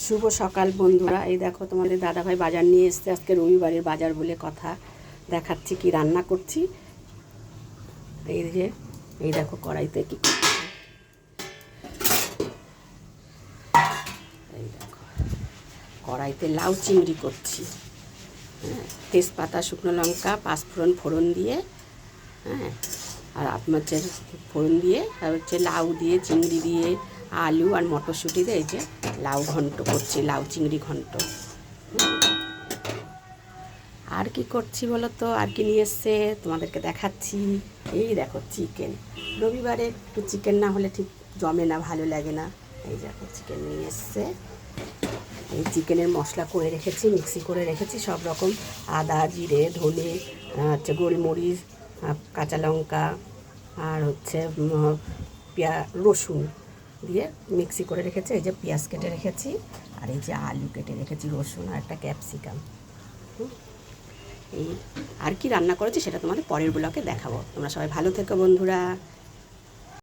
শুভ সকাল বন্ধুরা। এই দেখো তোমাদের দাদাভাই বাজার নিয়ে এসছে। আজকে রবিবারের বাজার বলে কথা। দেখাচ্ছি কি রান্না করছি। এই দেখো কড়াইতে কি করছি। এই দেখো কড়াইতে লাউ চিংড়ি করছি। হ্যাঁ, তেজপাতা, শুকনো লঙ্কা, পাঁচফোড়ন ফোড়ন দিয়ে, হ্যাঁ, আর হচ্ছে ফোড়ন দিয়ে, আর হচ্ছে লাউ দিয়ে, চিংড়ি দিয়ে, আলু আর মটরশুঁটি দিয়ে এই যে লাউ ঘন্ট করছি, লাউ চিংড়ি ঘন্ট। আর কি করছি বলো তো, আর কি নিয়ে এসছে তোমাদেরকে দেখাচ্ছি। এই দেখো চিকেন। রবিবারে একটু চিকেন না হলে ঠিক জমে না, ভালো লাগে না। এই দেখো চিকেন নিয়ে এসছে। এই চিকেনের মশলা করে রেখেছি, মিক্সি করে রেখেছি সব রকম, আদা, জিরে, ধনে, হচ্ছে গোলমরিচ, কাঁচা লঙ্কা, আর হচ্ছে রসুন দিয়ে মিক্সি করে রেখেছি। এই যে পেঁয়াজ কেটে রেখেছি, আর এই যে আলু কেটে রেখেছি, রসুন আর একটা ক্যাপসিকাম। এই আর কি রান্না করেছি সেটা তোমাদের পরের ব্লগে দেখাবো। তোমরা সবাই ভালো থেকো বন্ধুরা।